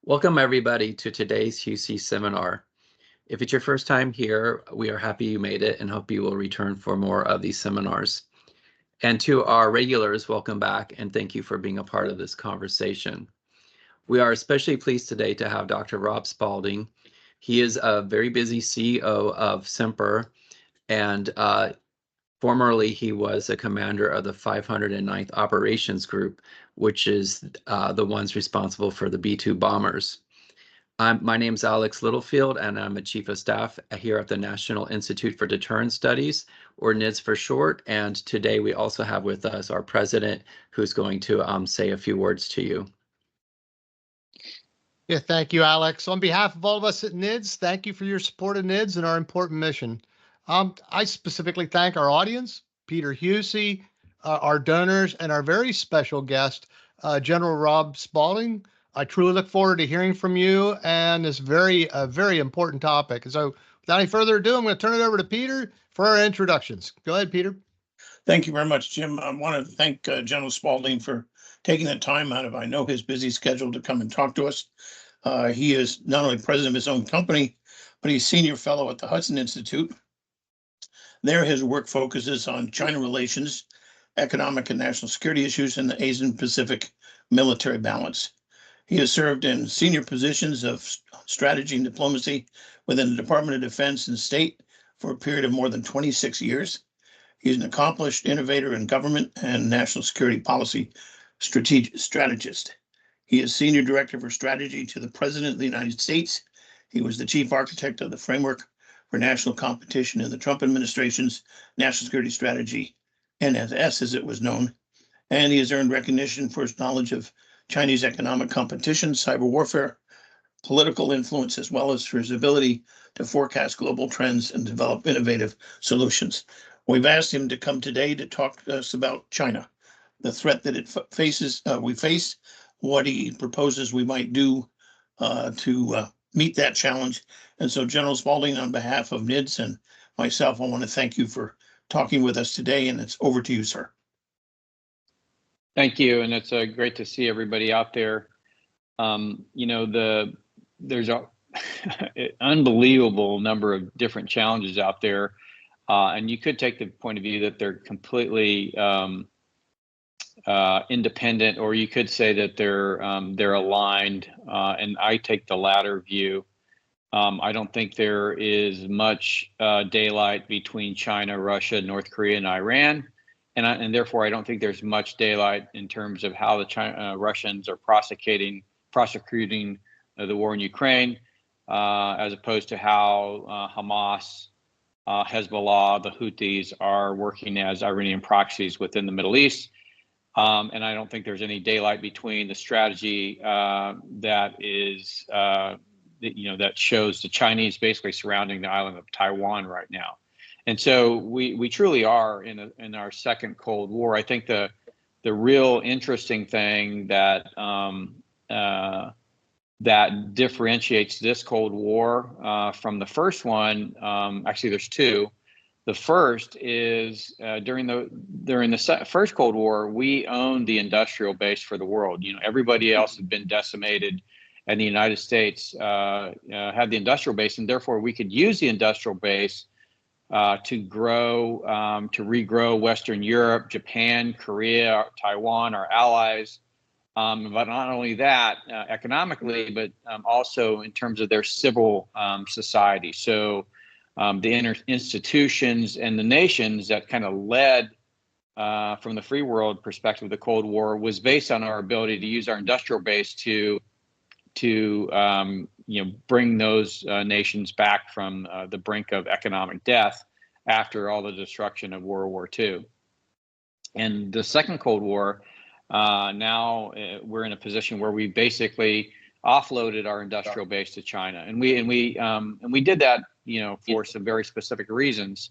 Welcome everybody to today's Huessy seminar. If it's your first time here, we are happy you made it and hope you will return for more of these seminars. And to our regulars, welcome back and thank you for being a part of this conversation. We are especially pleased today to have Dr. Rob Spalding. He is a very busy CEO of Semper, and formerly he was a commander of the 509th Operations Group, which is the ones responsible for the B-2 bombers. My name is Alex Littlefield, and I'm a chief of staff here at the National Institute for Deterrence Studies, or NIDS for short. And today we also have with us our president, who's going to say a few words to you. Yeah, thank you, Alex. On behalf of all of us at NIDS, thank you for your support of NIDS and our important mission. I specifically thank our audience, Peter Huessy, our donors, and our very special guest, General Rob Spalding. I truly look forward to hearing from you and this very important topic. So without any further ado, I'm going to turn it over to Peter for our introductions. Go ahead, Peter. Thank you very much, Jim. I want to thank General Spalding for taking the time out of, I know, his busy schedule to come and talk to us. He is not only president of his own company, but he's senior fellow at the Hudson Institute. There, his work focuses on China relations, economic and national security issues, and the Asian Pacific military balance. He has served in senior positions of strategy and diplomacy within the Department of Defense and State for a period of more than 26 years. He's an accomplished innovator in government and national security policy strategist. He is Senior Director for Strategy to the President of the United States. He was the chief architect of the framework for national competition in the Trump administration's national security strategy, NSS as it was known. And he has earned recognition for his knowledge of Chinese economic competition, cyber warfare, political influence, as well as for his ability to forecast global trends and develop innovative solutions. We've asked him to come today to talk to us about China, the threat that it faces, we face, what he proposes we might do to meet that challenge. And so, General Spalding, on behalf of NIDS and myself, I want to thank you for talking with us today, and it's over to you, sir. Thank you, and it's great to see everybody out there. There's an unbelievable number of different challenges out there, and you could take the point of view that they're completely independent, or you could say that they're aligned, and I take the latter view. I don't think there is much daylight between China, Russia, North Korea, and Iran. And therefore, I don't think there's much daylight in terms of how the Russians are prosecuting the war in Ukraine, as opposed to how Hamas, Hezbollah, the Houthis are working as Iranian proxies within the Middle East. And I don't think there's any daylight between the strategy that shows the Chinese basically surrounding the island of Taiwan right now. And so we truly are in our second Cold War. I think the real interesting thing that that differentiates this Cold War from the first one, actually there's two. The first is during the first Cold War, we owned the industrial base for the world. Everybody else had been decimated, and the United States had the industrial base, and therefore we could use the industrial base to regrow Western Europe, Japan, Korea, Taiwan, our allies. But not only that, economically, but also in terms of their civil society. So the institutions and the nations that kind of led from the free world perspective of the Cold War was based on our ability to use our industrial base to bring those nations back from the brink of economic death after all the destruction of World War II. And the second Cold War, now we're in a position where we basically offloaded our industrial base to China, and we did that, for some very specific reasons.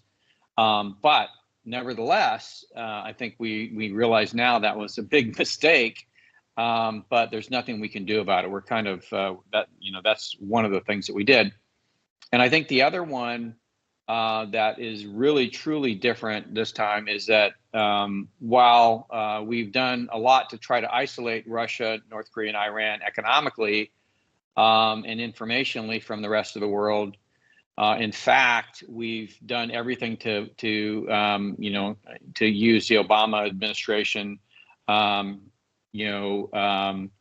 But nevertheless, I think we realize now that was a big mistake. But there's nothing we can do about it. We're kind of that's one of the things that we did. And I think the other one that is really truly different this time is that while we've done a lot to try to isolate Russia, North Korea, and Iran economically, and informationally from the rest of the world. In fact, we've done everything to use the Obama administration,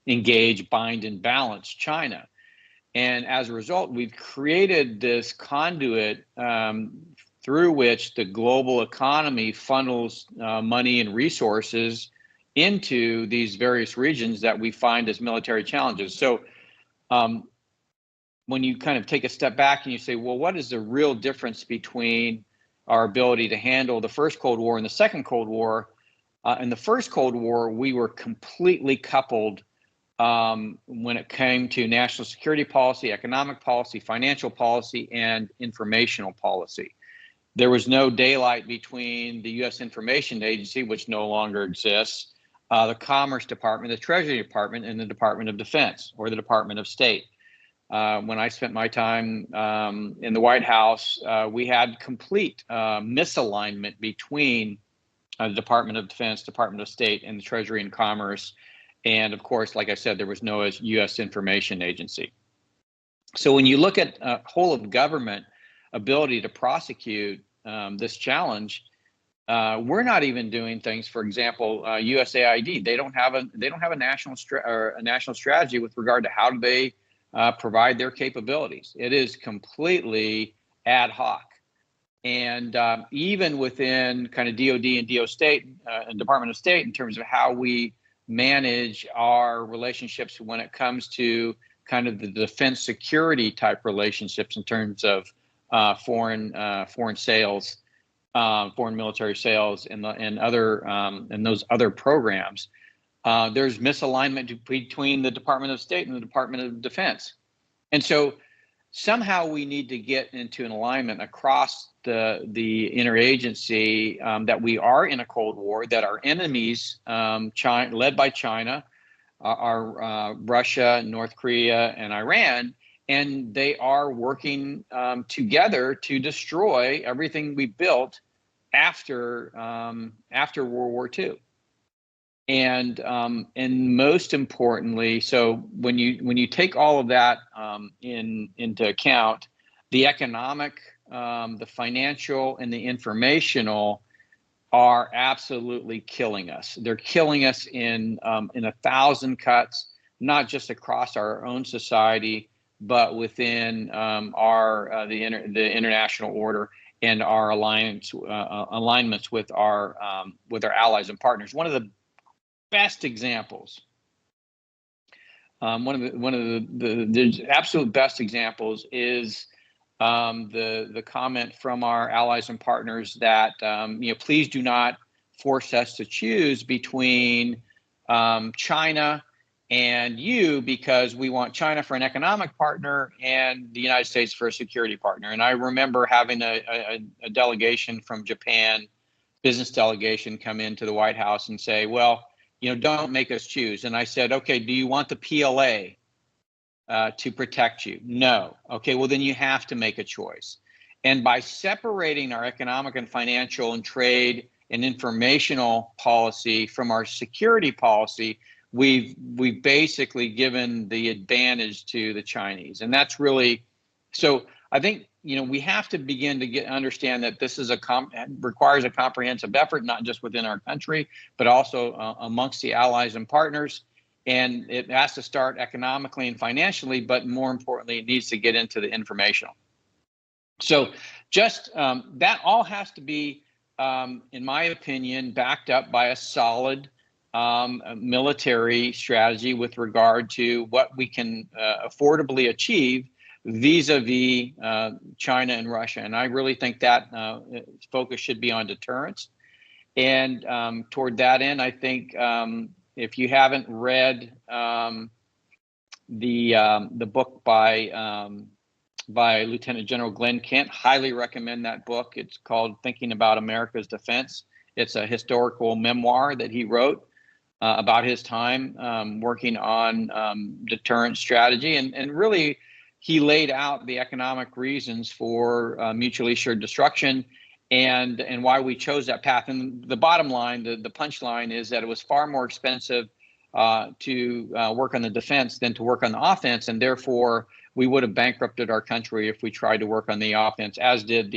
engage, bind, and balance China. And as a result, we've created this conduit through which the global economy funnels money and resources into these various regions that we find as military challenges. So when you kind of take a step back and you say, well, what is the real difference between our ability to handle the first Cold War and the second Cold War? In the first Cold War, we were completely coupled when it came to national security policy, economic policy, financial policy, and informational policy. There was no daylight between the U.S. Information Agency, which no longer exists, the Commerce Department, the Treasury Department, and the Department of Defense, or the Department of State. When I spent my time in the White House, we had complete misalignment between the Department of Defense, Department of State, and the Treasury and Commerce. And of course, like I said, there was no U.S. Information Agency. So when you look at whole of government ability to prosecute this challenge, we're not even doing things. For example, USAID, they don't have a national strategy with regard to how do they provide their capabilities. It is completely ad hoc. And even within kind of DOD and DO State and Department of State, in terms of how we manage our relationships when it comes to kind of the defense security type relationships in terms of foreign sales, foreign military sales, and those other programs. There's misalignment between the Department of State and the Department of Defense. And so somehow we need to get into an alignment across the interagency that we are in a Cold War, that our enemies, China, led by China, are Russia, North Korea, and Iran, and they are working together to destroy everything we built after World War II. And most importantly, so when you take all of that into account, the economic, the financial, and the informational are absolutely killing us. They're killing us in 1,000 cuts, not just across our own society, but within the international order and our alignments with our allies and partners. One of the best examples, one of the absolute best examples is the comment from our allies and partners that please do not force us to choose between China and you, because we want China for an economic partner and the United States for a security partner. And I remember having a delegation from Japan, business delegation, come into the White House and say, well, don't make us choose. And I said, okay, do you want the PLA to protect you? No. Okay, well, then you have to make a choice. And by separating our economic and financial and trade and informational policy from our security policy, we've basically given the advantage to the Chinese. And that's really, so I think, we have to begin to understand that this is requires a comprehensive effort, not just within our country, but also amongst the allies and partners. And it has to start economically and financially, but more importantly, it needs to get into the informational. So just that all has to be, in my opinion, backed up by a solid military strategy with regard to what we can affordably achieve vis-a-vis China and Russia. And I really think that focus should be on deterrence. And toward that end, I think if you haven't read the book by Lieutenant General Glenn Kent, highly recommend that book. It's called Thinking About America's Defense. It's a historical memoir that he wrote about his time working on deterrence strategy. And really, he laid out the economic reasons for mutually assured destruction and why we chose that path. And the bottom line, the punchline is that it was far more expensive to work on the defense than to work on the offense, and therefore we would have bankrupted our country if we tried to work on the offense, as did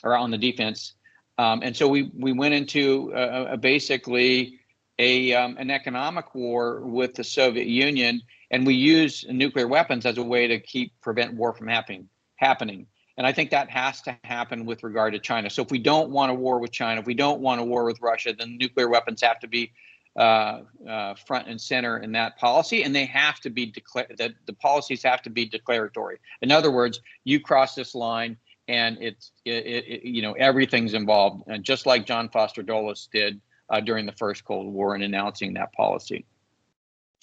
or on the defense. And so we went into basically an economic war with the Soviet Union, and we used nuclear weapons as a way to prevent war from happening. And I think that has to happen with regard to China. So if we don't want a war with China, if we don't want a war with Russia, then nuclear weapons have to be front and center in that policy, and they have to be declared. The policies have to be declaratory. In other words, you cross this line, and everything's involved, and just like John Foster Dulles did during the first Cold War in announcing that policy.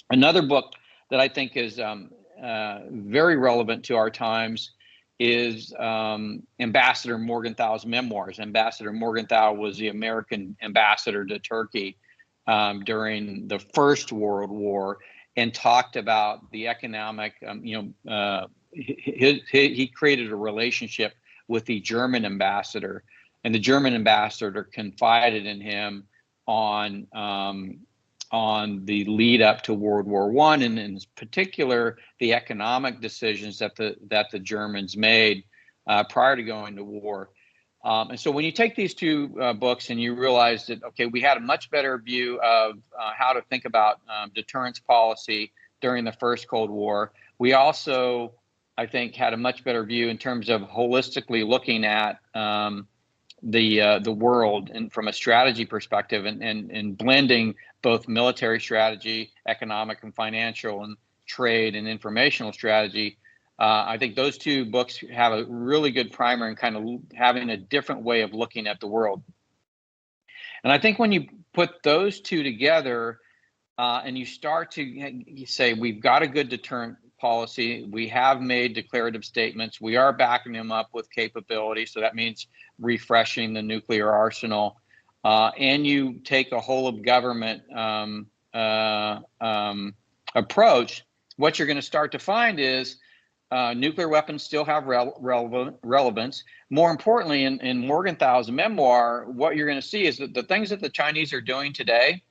Another book that I think is very relevant to our times is Ambassador Morgenthau's memoirs. Ambassador Morgenthau was the American ambassador to Turkey during the First World War, and talked about the economic, he created a relationship with the German ambassador, and the German ambassador confided in him on the lead up to World War I, and in particular the economic decisions that the Germans made prior to going to war. And so when you take these two books and you realize that, okay, we had a much better view of how to think about deterrence policy during the first Cold War, we also, I think, had a much better view in terms of holistically looking at the world and from a strategy perspective, and blending both military strategy, economic and financial, and trade and informational strategy. I think those two books have a really good primer and kind of having a different way of looking at the world. And I think when you put those two together and you start to say, we've got a good deterrent policy, we have made declarative statements, we are backing them up with capability, so that means refreshing the nuclear arsenal, and you take a whole of government approach, what you're going to start to find is nuclear weapons still have relevance. More importantly, in Morgenthau's memoir, what you're going to see is that the things that the Chinese are doing today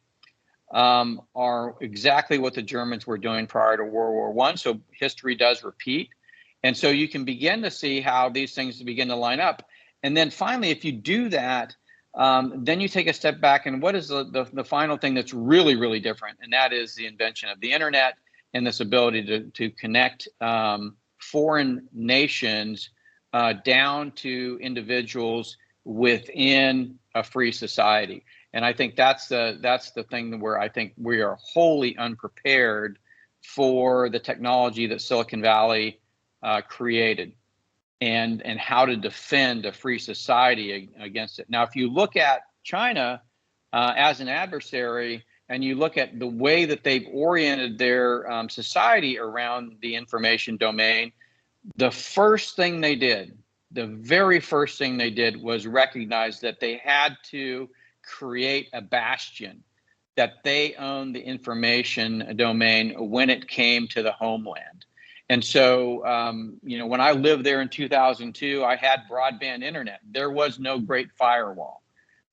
are exactly what the Germans were doing prior to World War I. So history does repeat. And so you can begin to see how these things begin to line up. And then finally, if you do that, then you take a step back, and what is the final thing that's really, really different? And that is the invention of the internet and this ability to connect foreign nations down to individuals within a free society. And I think that's the thing where I think we are wholly unprepared for the technology that Silicon Valley created, and how to defend a free society against it. Now, if you look at China as an adversary, and you look at the way that they've oriented their society around the information domain, the first thing they did, the very first thing they did was recognize that they had to create a bastion, that they owned the information domain when it came to the homeland. And so, when I lived there in 2002, I had broadband internet. There was no Great Firewall.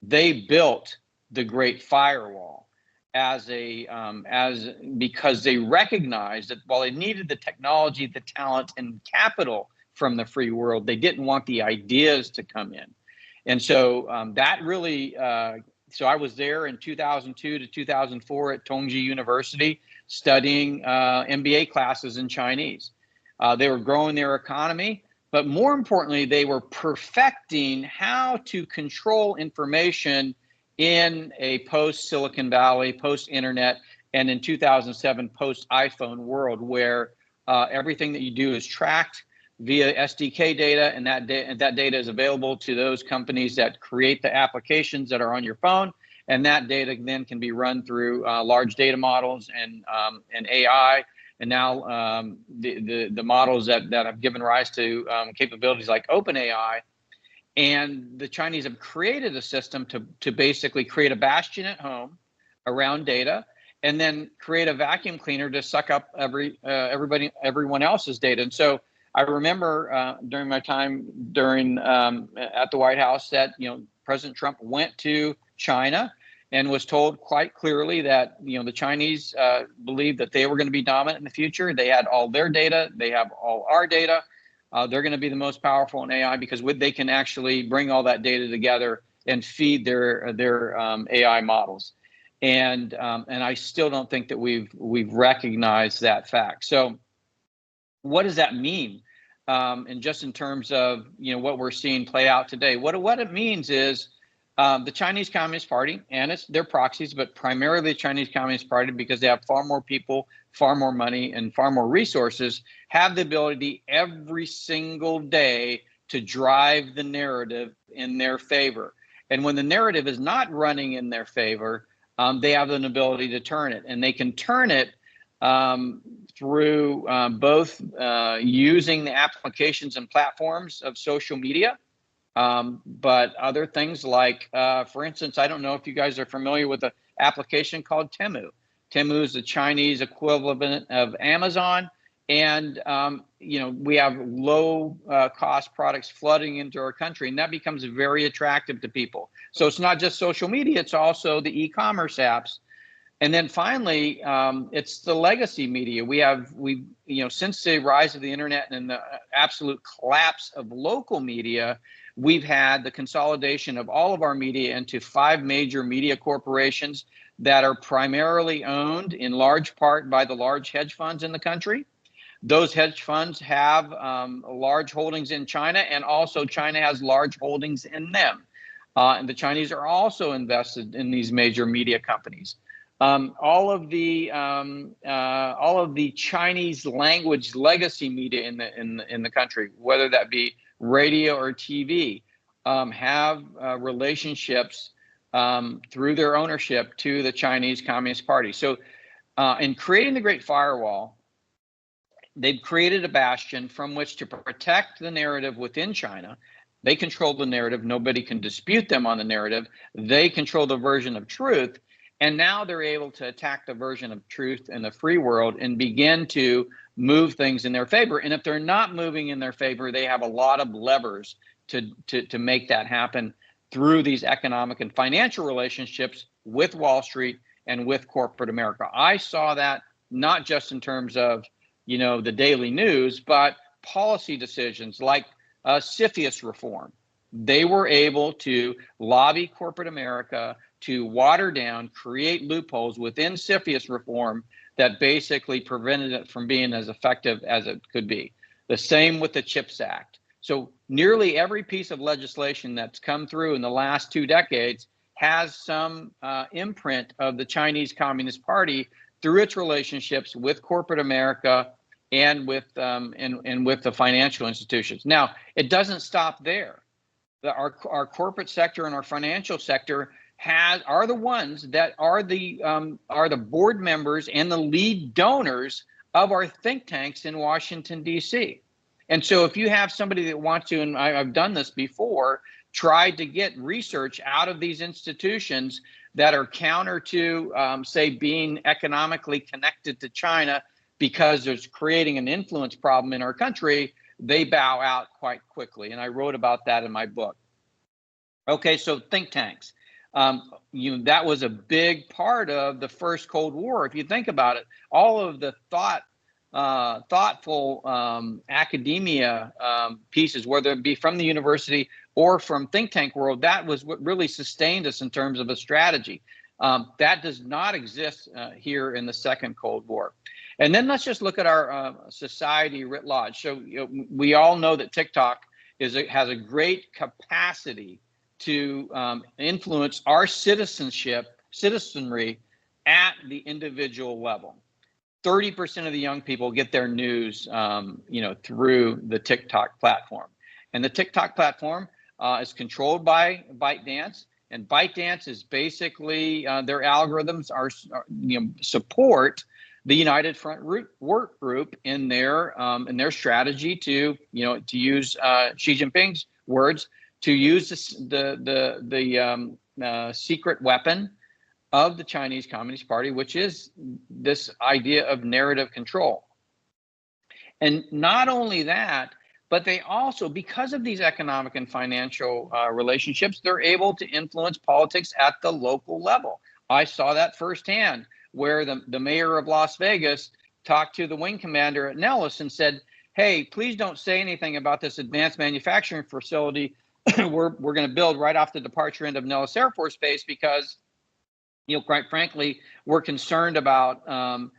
They built the Great Firewall because they recognized that while they needed the technology, the talent, and capital from the free world, they didn't want the ideas to come in. And so that really, so I was there in 2002 to 2004 at Tongji University studying MBA classes in Chinese. They were growing their economy, but more importantly, they were perfecting how to control information in a post-Silicon Valley, post-internet, and in 2007, post-iPhone world, where everything that you do is tracked via SDK data, and that data is available to those companies that create the applications that are on your phone, and that data then can be run through large data models and AI, and now the models that have given rise to capabilities like OpenAI. And the Chinese have created a system to basically create a bastion at home around data, and then create a vacuum cleaner to suck up everyone else's data. And so I remember during my time at the White House that President Trump went to China and was told quite clearly that, you know, the Chinese believed that they were going to be dominant in the future. They had all their data. They have all our data. They're going to be the most powerful in AI because they can actually bring all that data together and feed their AI models. And I still don't think that we've recognized that fact. So what does that mean? And just in terms of, you know, what we're seeing play out today, what it means is the Chinese Communist Party and their proxies, but primarily the Chinese Communist Party, because they have far more people, far more money, and far more resources, have the ability every single day to drive the narrative in their favor. And when the narrative is not running in their favor, they have an ability to turn it, and they can turn it through both using the applications and platforms of social media, but other things like, for instance, I don't know if you guys are familiar with an application called Temu. Temu is the Chinese equivalent of Amazon, and you know, we have low cost products flooding into our country, and that becomes very attractive to people. So it's not just social media, it's also the e-commerce apps. And then finally, it's the legacy media. We you know, since the rise of the internet and the absolute collapse of local media, we've had the consolidation of all of our media into 5 major media corporations that are primarily owned in large part by the large hedge funds in the country. Those hedge funds have large holdings in China, and also China has large holdings in them. And the Chinese are also invested in these major media companies. All of the Chinese language legacy media in the country, whether that be radio or TV, have relationships through their ownership to the Chinese Communist Party. So, in creating the Great Firewall, they've created a bastion from which to protect the narrative within China. They control the narrative. Nobody can dispute them on the narrative. They control the version of truth. And now they're able to attack the version of truth in the free world and begin to move things in their favor. And if they're not moving in their favor, they have a lot of levers to make that happen through these economic and financial relationships with Wall Street and with corporate America. I saw that not just in terms of, you know, the daily news, but policy decisions like CFIUS reform. They were able to lobby corporate America to water down, create loopholes within CFIUS reform that basically prevented it from being as effective as it could be. The same with the CHIPS Act. So nearly every piece of legislation that's come through in the last 2 decades has some imprint of the Chinese Communist Party through its relationships with corporate America and with the financial institutions. Now, it doesn't stop there. Our corporate sector and our financial sector are the ones that are the board members and the lead donors of our think tanks in Washington, D.C. And so if you have somebody that wants to, and I've done this before, tried to get research out of these institutions that are counter to, say, being economically connected to China because there's creating an influence problem in our country, they bow out quite quickly. And I wrote about that in my book. Okay, so think tanks. That was a big part of the first Cold War. If you think about it, all of the thoughtful academia pieces, whether it be from the university or from think tank world, that was what really sustained us in terms of a strategy. That does not exist here in the second Cold War. And then let's just look at our society writ large. So we all know that TikTok has a great capacity to influence our citizenry at the individual level. 30% of the young people get their news, through the TikTok platform, and the TikTok platform is controlled by ByteDance, and ByteDance is basically their algorithms support the United Front Work Group in their strategy to use Xi Jinping's words, to use the secret weapon of the Chinese Communist Party, which is this idea of narrative control. And not only that, but they also, because of these economic and financial relationships, they're able to influence politics at the local level. I saw that firsthand, where the mayor of Las Vegas talked to the wing commander at Nellis and said, hey, please don't say anything about this advanced manufacturing facility we're going to build right off the departure end of Nellis Air Force Base, because, you know, quite frankly, we're concerned about the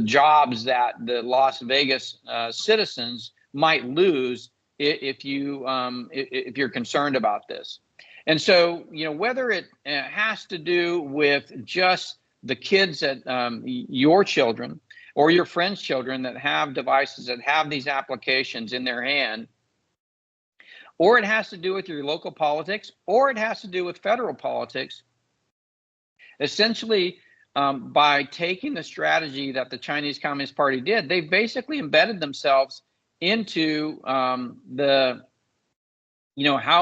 jobs that the Las Vegas citizens might lose if you're concerned about this. And so, you know, whether it has to do with just the kids at your children or your friends' children that have devices that have these applications in their hand, or it has to do with your local politics, or it has to do with federal politics, essentially, by taking the strategy that the Chinese Communist Party did, they basically embedded themselves into how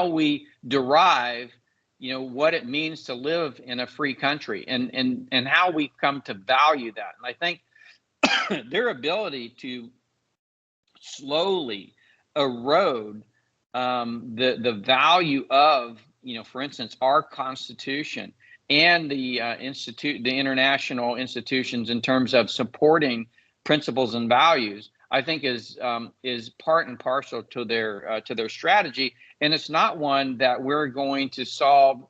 we derive, what it means to live in a free country, and how we come to value that. And I think their ability to slowly erode the value of, for instance, our Constitution and the international institutions in terms of supporting principles and values, I think is part and parcel to their strategy. And it's not one that we're going to solve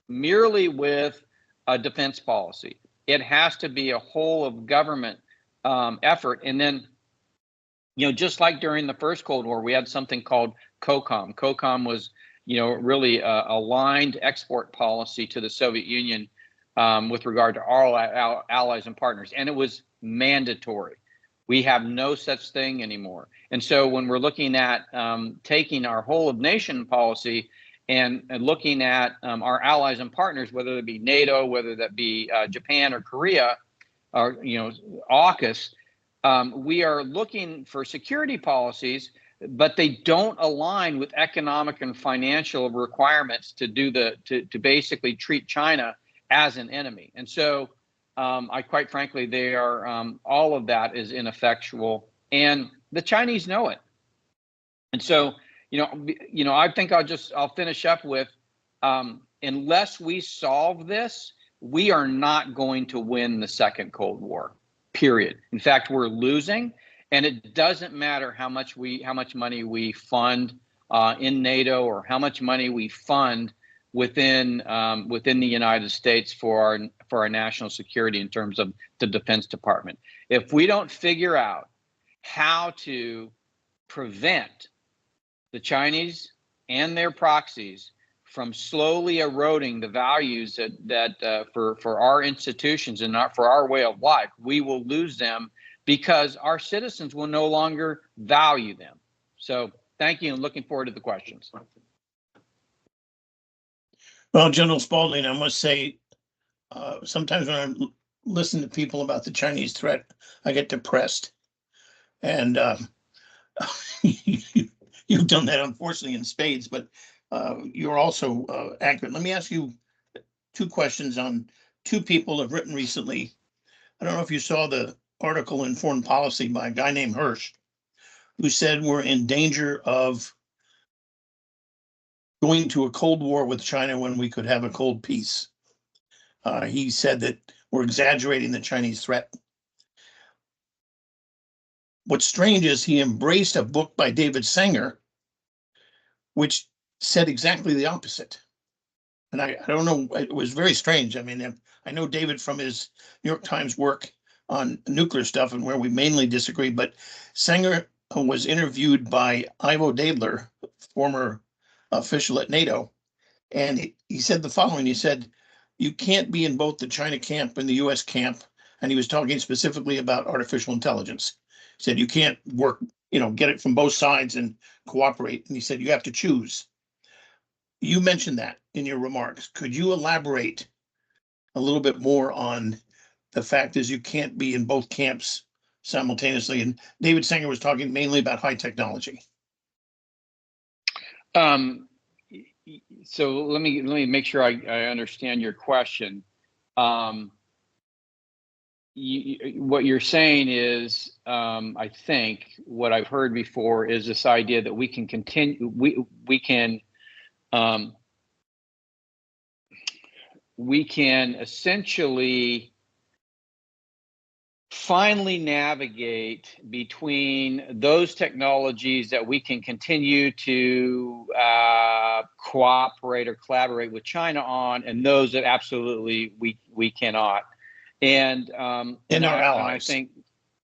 merely with a defense policy. It has to be a whole of government effort. And then, just like during the first Cold War, we had something called COCOM. COCOM was, really aligned export policy to the Soviet Union with regard to all allies and partners, and it was mandatory. We have no such thing anymore. And so when we're looking at taking our whole of nation policy and looking at our allies and partners, whether it be NATO, whether that be Japan or Korea, or AUKUS, we are looking for security policies, but they don't align with economic and financial requirements to to basically treat China as an enemy. And so I quite frankly, they are all of that is ineffectual, and the Chinese know it. And so, I think I'll finish up with, unless we solve this, we are not going to win the second Cold War, period. In fact, we're losing, and it doesn't matter how much money we fund in NATO, or how much money we fund within the United States for our national security in terms of the Defense Department. If we don't figure out how to prevent the Chinese and their proxies from slowly eroding the values that for our institutions and not for our way of life, we will lose them, because our citizens will no longer value them. So thank you, and looking forward to the questions. Well, General Spalding, I must say, sometimes when I listen to people about the Chinese threat, I get depressed. And you've done that, unfortunately, in spades, but you're also accurate. Let me ask you two questions on two people who have written recently. I don't know if you saw the article in Foreign Policy by a guy named Hirsch, who said we're in danger of going to a Cold War with China when we could have a cold peace. He said that we're exaggerating the Chinese threat. What's strange is he embraced a book by David Sanger, which said exactly the opposite. And I don't know, it was very strange. I mean, I know David from his New York Times work on nuclear stuff, and where we mainly disagree, but Sanger was interviewed by Ivo Dadler, former official at NATO, and he said the following. He said, you can't be in both the China camp and the US camp. And he was talking specifically about artificial intelligence. He said, you can't work, get it from both sides and cooperate. And he said, you have to choose. You mentioned that in your remarks. Could you elaborate a little bit more on the fact is you can't be in both camps simultaneously? And David Sanger was talking mainly about high technology. So let me make sure I understand your question. what you're saying is, I think what I've heard before is this idea that we can continue, we can essentially finally navigate between those technologies that we can continue to cooperate or collaborate with China on, and those that absolutely we cannot. And our allies. And I think,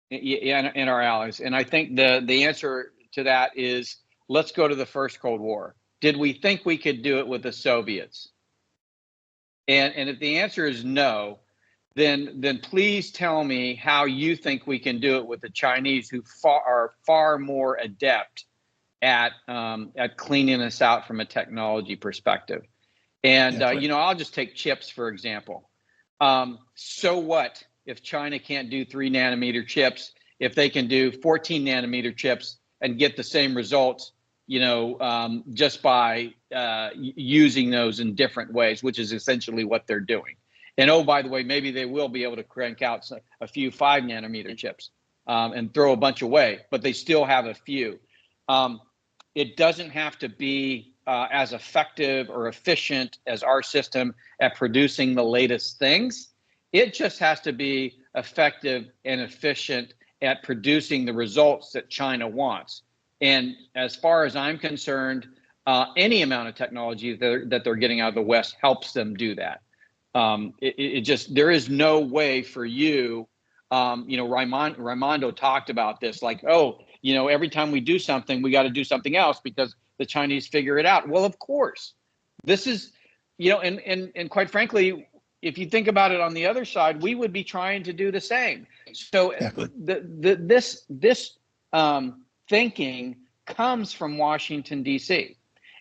yeah, and our allies. And I think the answer to that is, let's go to the first Cold War. Did we think we could do it with the Soviets? And if the answer is no, then please tell me how you think we can do it with the Chinese, who are far more adept at cleaning us out from a technology perspective. And I'll just take chips for example. So what if China can't do 3 nanometer chips, if they can do 14 nanometer chips and get the same results, just by using those in different ways, which is essentially what they're doing. And oh, by the way, maybe they will be able to crank out a few 5 nanometer chips and throw a bunch away, but they still have a few. It doesn't have to be as effective or efficient as our system at producing the latest things. It just has to be effective and efficient at producing the results that China wants. And as far as I'm concerned, any amount of technology that they're getting out of the West helps them do that. There is no way for you, Raimondo talked about this, like, every time we do something, we got to do something else because the Chinese figure it out. Well, of course, this is, and quite frankly, if you think about it on the other side, we would be trying to do the same. So exactly. This thinking comes from Washington, D.C.,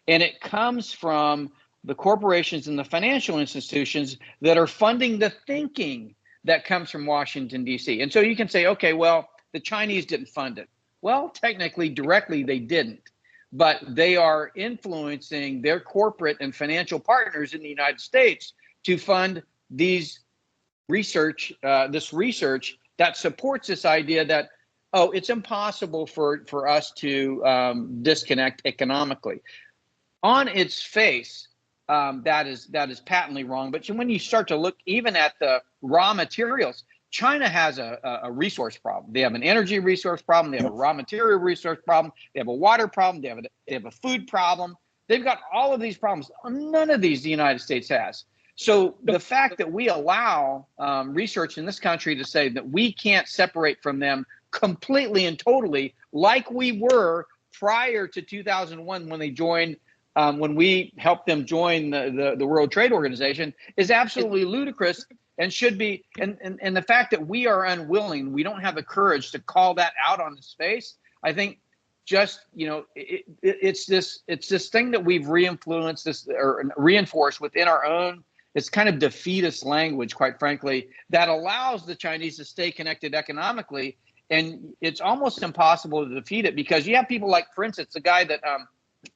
and it comes from the corporations and the financial institutions that are funding the thinking that comes from Washington, D.C. And so you can say, okay, well, the Chinese didn't fund it. Well, technically, directly, they didn't. But they are influencing their corporate and financial partners in the United States to fund this research that supports this idea that, it's impossible for us to disconnect economically. On its face, that is patently wrong. But when you start to look even at the raw materials, China has a resource problem. They have an energy resource problem. They have a raw material resource problem. They have a water problem. They have a food problem. They've got all of these problems. None of these the United States has. So the fact that we allow research in this country to say that we can't separate from them completely and totally, like we were prior to 2001 when they joined. When we helped them join the World Trade Organization, is absolutely ludicrous and should be. And the fact that we are unwilling, we don't have the courage to call that out on its face. I think just it's this thing that we've reinfluenced this or reinforced within our own. It's kind of defeatist language, quite frankly, that allows the Chinese to stay connected economically, and it's almost impossible to defeat it because you have people like, for instance, the guy that.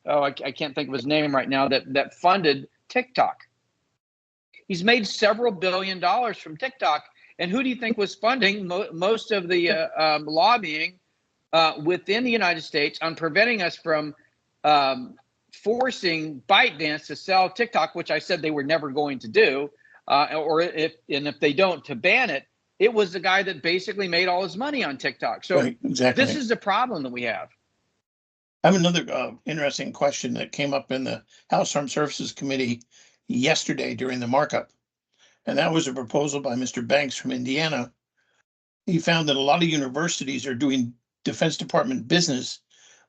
I can't think of his name right now, that funded TikTok. He's made several $1 billion from TikTok. And who do you think was funding most of the lobbying within the United States on preventing us from forcing ByteDance to sell TikTok, which I said they were never going to do, or if they don't, to ban it. It was the guy that basically made all his money on TikTok. So right, exactly. This is the problem that we have. I have another interesting question that came up in the House Armed Services Committee yesterday during the markup. And that was a proposal by Mr. Banks from Indiana. He found that a lot of universities are doing Defense Department business,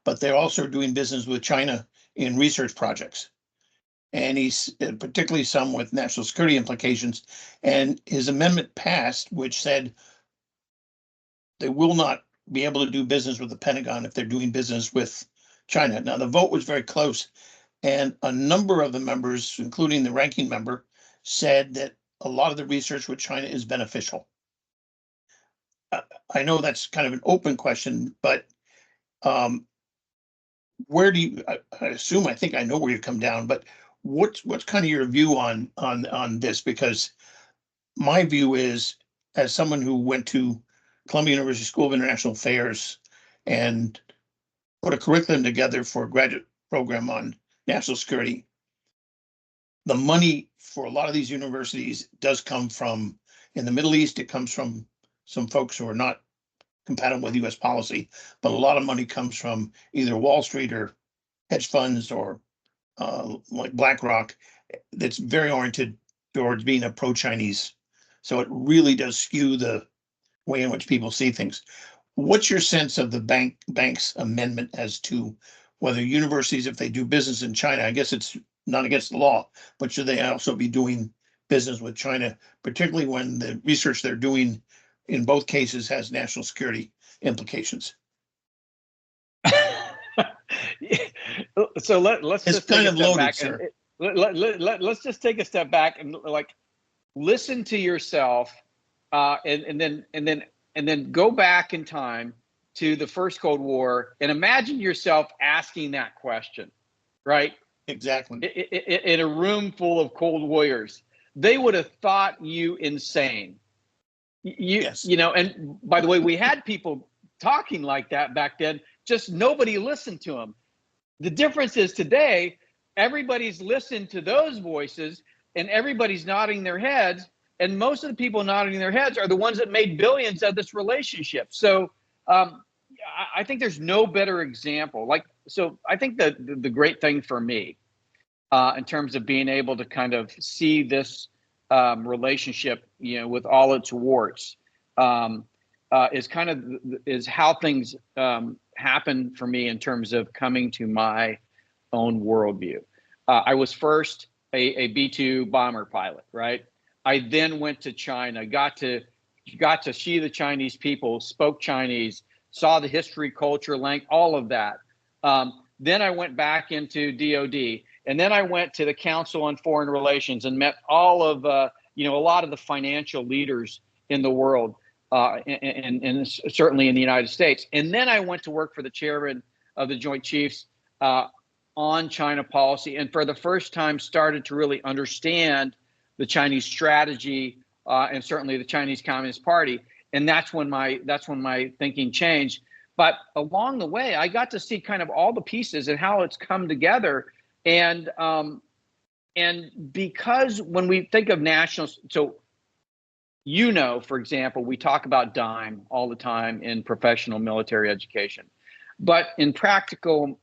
but they're also doing business with China in research projects. And he's particularly some with national security implications. And his amendment passed, which said they will not be able to do business with the Pentagon if they're doing business with China. Now, the vote was very close, and a number of the members, including the ranking member, said that a lot of the research with China is beneficial. I know that's kind of an open question, but where do you, I think I know where you come down, but what's kind of your view on this? Because my view is, as someone who went to Columbia University School of International Affairs and put a curriculum together for a graduate program on national security, the money for a lot of these universities does come from, in the Middle East, it comes from some folks who are not compatible with US policy, but a lot of money comes from either Wall Street or hedge funds or like BlackRock, that's very oriented towards being a pro-Chinese. So it really does skew the way in which people see things. What's your sense of the bank's amendment as to whether universities, if they do business in China, I guess it's not against the law, but should they also be doing business with China, particularly when the research they're doing in both cases has national security implications? So let's It's just kind take a of step loaded, back sir. let's just take a step back and like listen to yourself, and then go back in time to the first Cold War and imagine yourself asking that question, right? Exactly. In a room full of Cold Warriors, they would have thought you insane. Yes. You know, and by the way, we had people talking like that back then, just nobody listened to them. The difference is today, everybody's listened to those voices and everybody's nodding their heads. And most of the people nodding their heads are the ones that made billions of this relationship. So I think there's no better example. Like, so I think that the great thing for me in terms of being able to kind of see this relationship, you know, with all its warts, is how things happen for me in terms of coming to my own worldview. I was first a B-2 bomber pilot, right? I then went to China, got to see the Chinese people, spoke Chinese, saw the history, culture, language, all of that. Then I went back into DOD, and then I went to the Council on Foreign Relations and met all of, a lot of the financial leaders in the world, and certainly in the United States. And then I went to work for the chairman of the Joint Chiefs on China policy, and for the first time started to really understand the Chinese strategy and certainly the Chinese Communist Party. And that's when my thinking changed. But along the way, I got to see kind of all the pieces and how it's come together. And because when we think of national, so, for example, we talk about DIME all the time in professional military education, but in practical,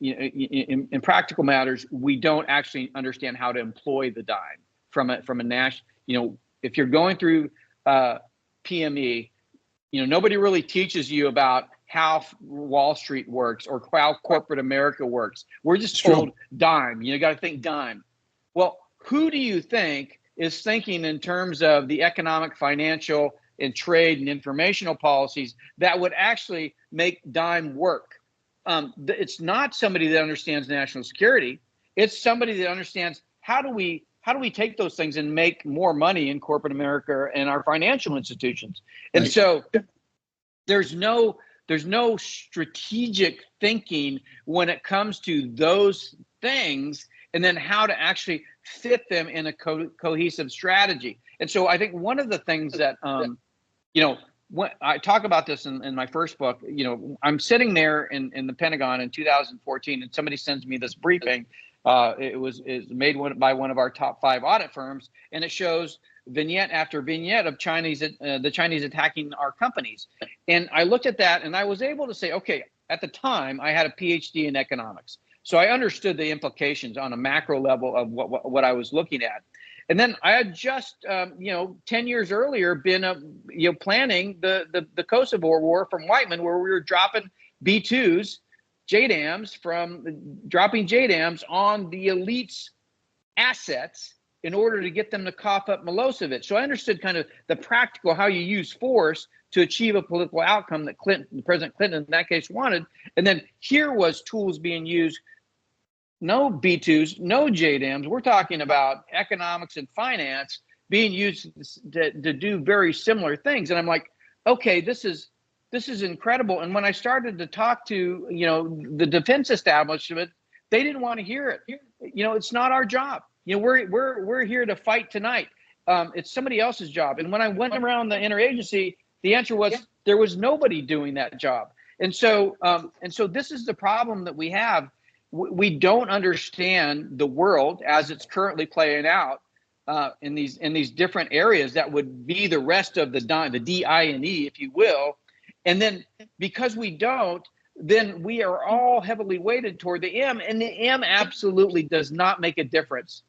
in practical matters, we don't actually understand how to employ the DIME from a national. If you're going through PME, nobody really teaches you about how Wall Street works or how corporate America works. We're just told DIME. You got to think DIME. Well, who do you think is thinking in terms of the economic, financial, and trade and informational policies that would actually make DIME work? It's not somebody that understands national security. It's somebody that understands how do we take those things and make more money in corporate America and our financial institutions. And Right. So there's no strategic thinking when it comes to those things, and then how to actually fit them in a cohesive strategy. And so I think one of the things that when I talk about this in my first book, I'm sitting there in the Pentagon in 2014, and somebody sends me this briefing. It's made by one of our top 5 audit firms, and it shows vignette after vignette of the Chinese attacking our companies. And I looked at that, and I was able to say, okay, at the time I had a PhD in economics, so I understood the implications on a macro level of what I was looking at. And then I had just 10 years earlier been planning the Kosovo War from Whiteman, where we were dropping B-2s, dropping JDAMs on the elite's assets in order to get them to cough up Milosevic. So I understood kind of the practical, how you use force to achieve a political outcome that President Clinton in that case wanted. And then here was tools being used, no B-2s, no JDAMs. We're talking about economics and finance being used to do very similar things. And I'm like, okay, this is incredible. And when I started to talk to, the defense establishment, they didn't want to hear it. It's not our job. We're here to fight tonight. it's somebody else's job. And when I went around the interagency, the answer was there was nobody doing that job. And so this is the problem that we have. We don't understand the world as it's currently playing out in these different areas that would be the rest of the DI&E, if you will. And then because we don't, then we are all heavily weighted toward the M, and the M absolutely does not make a difference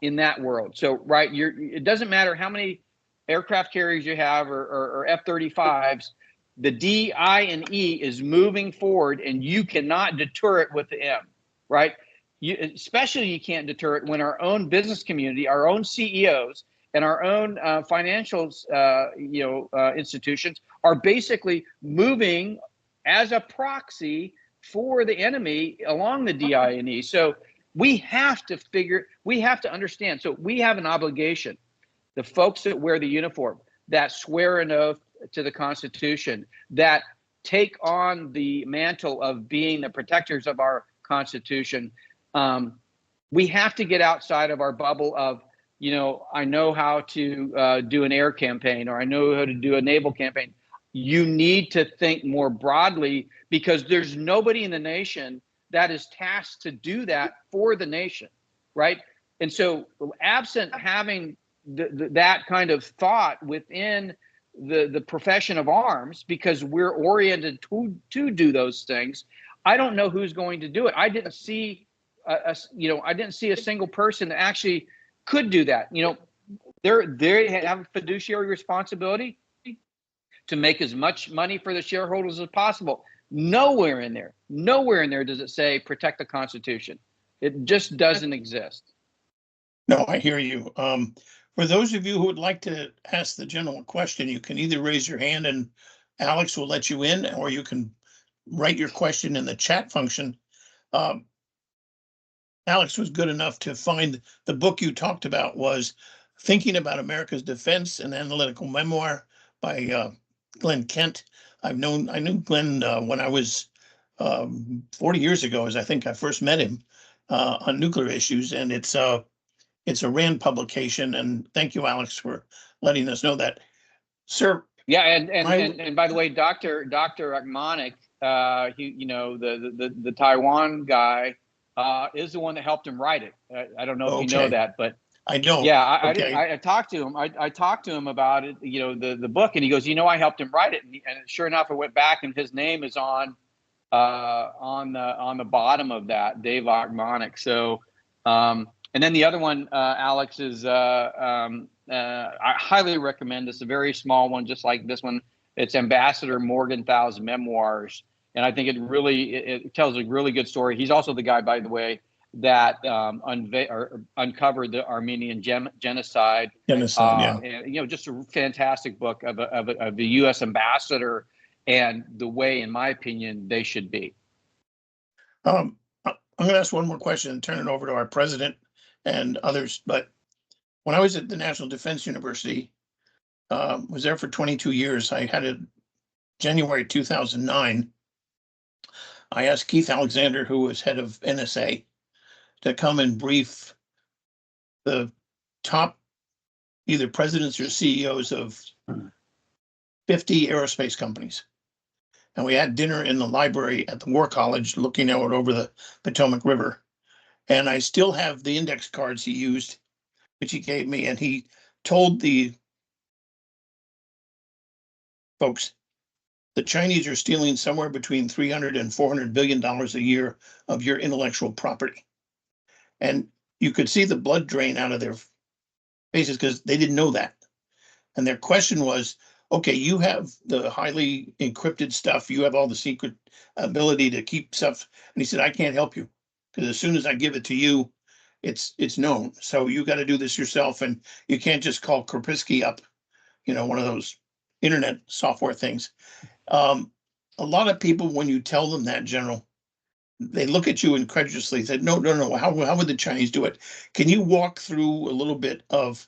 in that world. So, right, it doesn't matter how many aircraft carriers you have or F-35s, the DI&E is moving forward, and you cannot deter it with the M, right? Especially you can't deter it when our own business community, our own CEOs, and our own financial institutions are basically moving as a proxy for the enemy along the DI&E. So we have to understand. So we have an obligation. The folks that wear the uniform, that swear an oath to the Constitution, that take on the mantle of being the protectors of our Constitution, we have to get outside of our bubble of, I know how to do an air campaign, or I know how to do a naval campaign. You need to think more broadly, because there's nobody in the nation that is tasked to do that for the nation, right? And so absent having that kind of thought within the profession of arms, because we're oriented to do those things, I don't know who's going to do it. I didn't see a single person that actually could do that. They have a fiduciary responsibility to make as much money for the shareholders as possible. Nowhere in there does it say protect the Constitution. It just doesn't exist. No, I hear you. For those of you who would like to ask the general a question, you can either raise your hand and Alex will let you in, or you can write your question in the chat function. Alex was good enough to find the book you talked about was Thinking About America's Defense, an Analytical Memoir by Glenn Kent. I knew Glenn when I was 40 years ago, as I think I first met him on nuclear issues, and it's a RAND publication. And thank you, Alex, for letting us know that, sir. Yeah, and by the way, Dr. Akmanik, the Taiwan guy, is the one that helped him write it. I don't know if you know that, but I don't. Yeah, I talked to him. I talked to him about it, the book, and he goes, I helped him write it. And sure enough, I went back, and his name is on the bottom of that, Dave Akmanik. So, and then the other one, Alex, is I highly recommend. It's a very small one, just like this one. It's Ambassador Morgenthau's memoirs, and I think it tells a really good story. He's also the guy, by the way, that uncovered the Armenian genocide. And, just a fantastic book of the U.S. ambassador and the way, in my opinion, they should be. I'm going to ask one more question and turn it over to our president and others. But when I was at the National Defense University, was there for 22 years. I had a January 2009. I asked Keith Alexander, who was head of NSA, to come and brief the top either presidents or CEOs of 50 aerospace companies. And we had dinner in the library at the War College looking out over the Potomac River. And I still have the index cards he used, which he gave me. And he told the folks, the Chinese are stealing somewhere between $300 and $400 billion a year of your intellectual property. And you could see the blood drain out of their faces because they didn't know that. And their question was, okay, you have the highly encrypted stuff. You have all the secret ability to keep stuff. And he said, I can't help you because as soon as I give it to you, it's known. So you got to do this yourself. And you can't just call Krupski up, one of those internet software things. A lot of people, when you tell them that, General, they look at you incredulously and say, no. How would the Chinese do it? Can you walk through a little bit of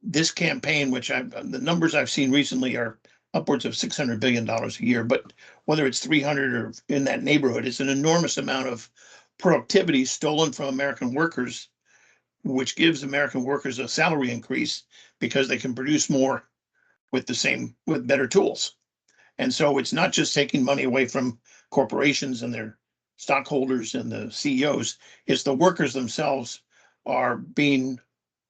this campaign, which the numbers I've seen recently are upwards of $600 billion a year, but whether it's 300 or in that neighborhood, it's an enormous amount of productivity stolen from American workers which gives American workers a salary increase because they can produce more with better tools. And so it's not just taking money away from corporations and their stockholders and the CEOs, it's the workers themselves are being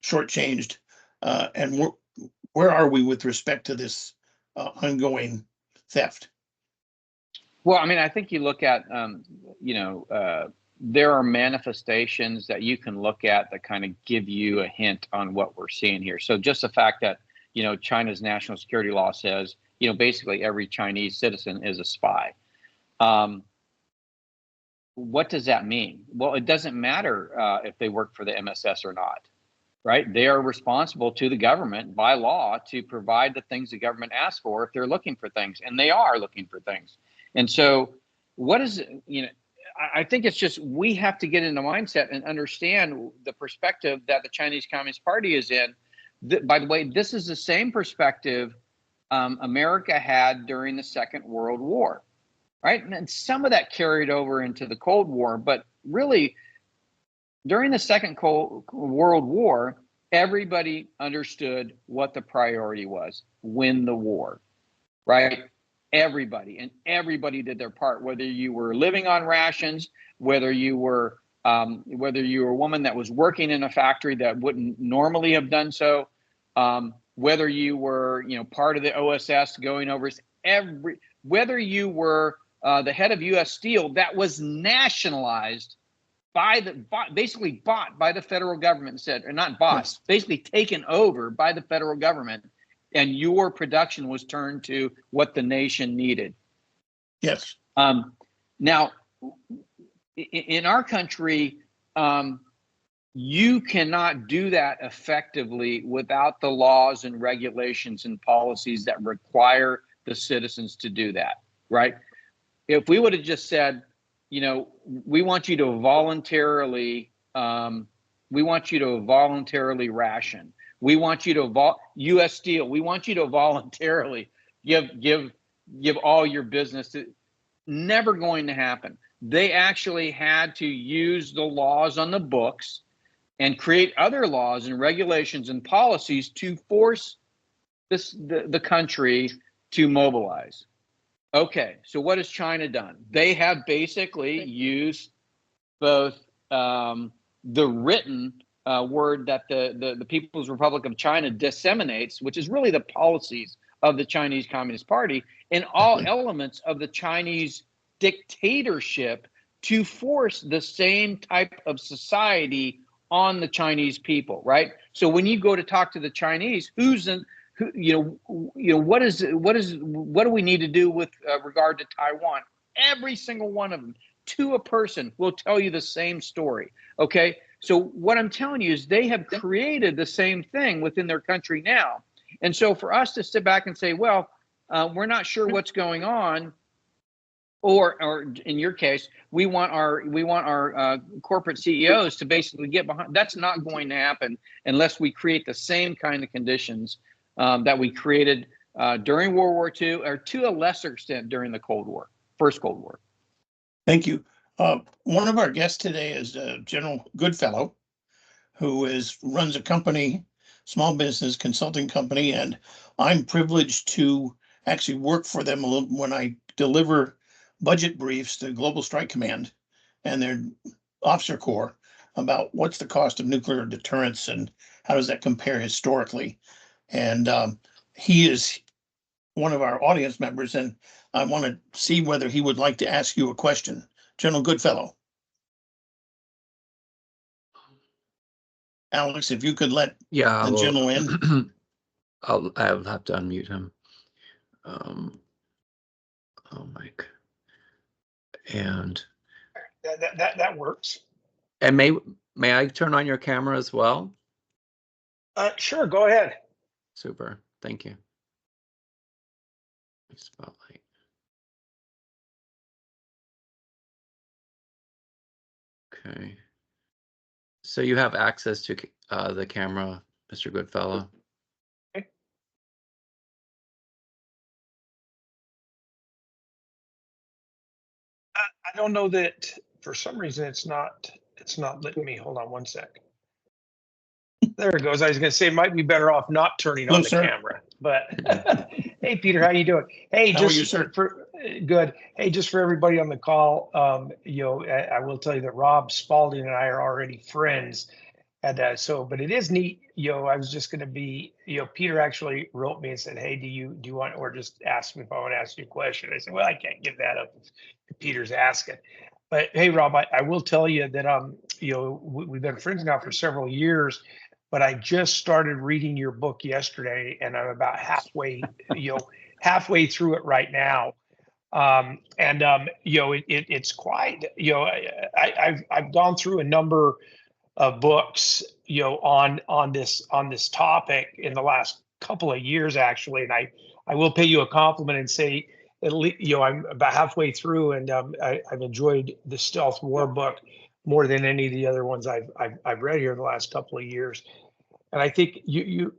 shortchanged. And where are we with respect to this ongoing theft? Well, I mean, I think you look at, there are manifestations that you can look at that kind of give you a hint on what we're seeing here. So just the fact that, China's national security law says, basically every Chinese citizen is a spy. What does that mean? Well, it doesn't matter if they work for the MSS or not, right? They are responsible to the government by law to provide the things the government asks for if they're looking for things, and they are looking for things. And so what is, I think it's just, we have to get in the mindset and understand the perspective that the Chinese Communist Party is in. By the way, this is the same perspective America had during the Second World War, right? And some of that carried over into the Cold War, but really during the Second World War, everybody understood what the priority was: win the war, right? Everybody did their part, whether you were living on rations, whether you were a woman that was working in a factory that wouldn't normally have done so, whether you were, part of the OSS going over, whether you were the head of U.S. Steel that was nationalized basically bought by the federal government, or not bought, yes, basically taken over by the federal government, and your production was turned to what the nation needed. Yes. Now, in our country, you cannot do that effectively without the laws and regulations and policies that require the citizens to do that, right? If we would have just said, we want you to voluntarily, ration. We want you to U.S. Steel. We want you to voluntarily give all your business. Never going to happen. They actually had to use the laws on the books and create other laws and regulations and policies to force the country to mobilize. Okay, so what has China done? They have basically used both the written word that the People's Republic of China disseminates, which is really the policies of the Chinese Communist Party, and all elements of the Chinese dictatorship to force the same type of society on the Chinese people, right? So when you go to talk to the Chinese, what do we need to do with regard to Taiwan? Every single one of them, to a person, will tell you the same story. Okay, so what I'm telling you is they have created the same thing within their country now, and so for us to sit back and say, well, we're not sure what's going on, or in your case, we want our corporate CEOs to basically get behind. That's not going to happen unless we create the same kind of conditions that we created during World War II, or to a lesser extent during the First Cold War. Thank you. One of our guests today is General Goodfellow, who runs a company, small business consulting company, and I'm privileged to actually work for them a little when I deliver budget briefs to Global Strike Command and their officer corps about what's the cost of nuclear deterrence and how does that compare historically. And he is one of our audience members, and I want to see whether he would like to ask you a question. General Goodfellow. Alex, if you could let the general in. I'll have to unmute him. Oh, Mike. And that works. And may I turn on your camera as well? Sure, go ahead. Super, thank you. Spotlight. Okay. So you have access to the camera, Mr. Goodfellow. Okay. I don't know that for some reason it's not letting me. Hold on one sec. There it goes. I was going to say, might be better off not turning Hello, on the sir. camera. But hey, Peter, how you doing? Hey, How are you, just sir? for good. Hey, just for everybody on the call, I will tell you that Rob Spalding and I are already friends. And but it is neat. I was just going to be, Peter actually wrote me and said, "Hey, do you want," or just asked me if I want to ask you a question. I said, "Well, I can't give that up if Peter's asking." But hey, Rob, I will tell you that we've been friends now for several years, but I just started reading your book yesterday, and I'm about halfway through it right now. It's quite, I've gone through a number of books, on this topic in the last couple of years, actually. And I will pay you a compliment and say, at least, I'm about halfway through, and I've enjoyed the Stealth War book more than any of the other ones I've read here in the last couple of years. And I think you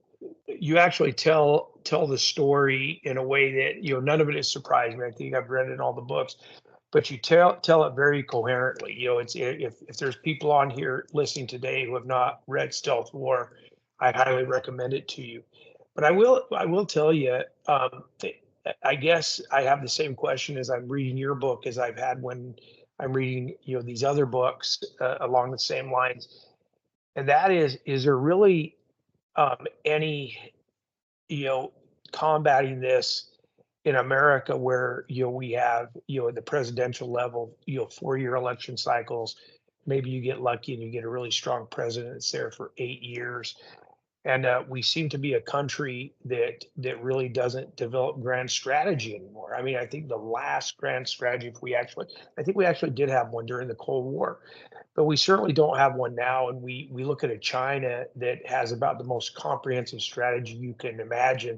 actually tell the story in a way that, none of it has surprised me. I think I've read it in all the books, but you tell it very coherently. It's, if there's people on here listening today who have not read Stealth War, I highly recommend it to you. But I will tell you, I guess I have the same question as I'm reading your book as I've had when I'm reading, these other books along the same lines. And that is there really any, combating this in America where, we have, at the presidential level, 4-year election cycles. Maybe you get lucky and you get a really strong president that's there for 8 years. And we seem to be a country that really doesn't develop grand strategy anymore. I mean, I think the last grand strategy, I think we actually did have one during the Cold War, but we certainly don't have one now. And we look at a China that has about the most comprehensive strategy you can imagine.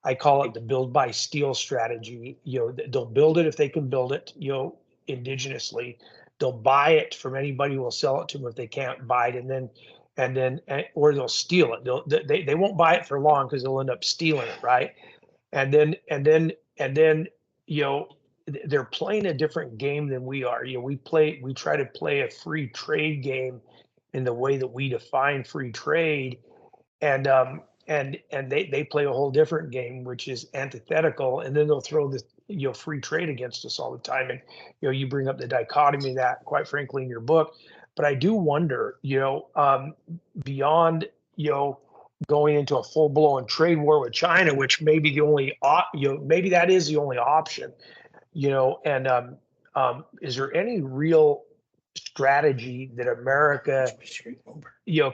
I call it the build, buy, steal strategy. They'll build it if they can build it, indigenously. They'll buy it from anybody who will sell it to them if they can't buy it, or they'll steal it. They won't buy it for long because they'll end up stealing it, right? And then they're playing a different game than we are. We try to play a free trade game in the way that we define free trade, and they play a whole different game, which is antithetical. And then they'll throw this free trade against us all the time. And you bring up the dichotomy of that, quite frankly, in your book. But I do wonder, beyond going into a full blown trade war with China, which may be the only maybe that is the only option, and is there any real strategy that America,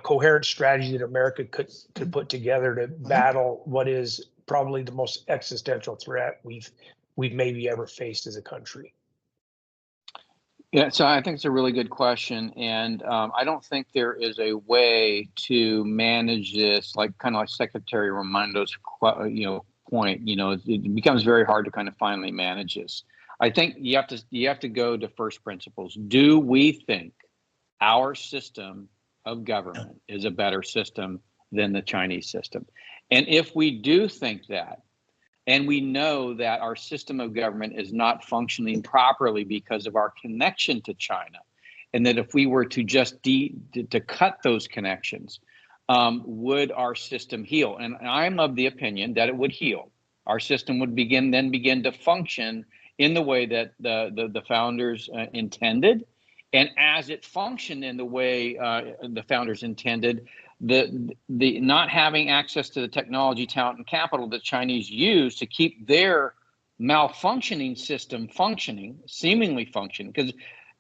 coherent strategy that America could put together to battle what is probably the most existential threat we've maybe ever faced as a country? Yeah, so I think it's a really good question, and I don't think there is a way to manage this, like kind of like Secretary Raimondo's, point. It becomes very hard to kind of finally manage this. I think you have to go to first principles. Do we think our system of government is a better system than the Chinese system? And if we do think that, and we know that our system of government is not functioning properly because of our connection to China, and that if we were to just to cut those connections, would our system heal? And I'm of the opinion that it would heal. Our system would begin to function in the way that the founders intended. And as it functioned in the way the founders intended, the not having access to the technology, talent, and capital that Chinese use to keep their malfunctioning system seemingly functioning, because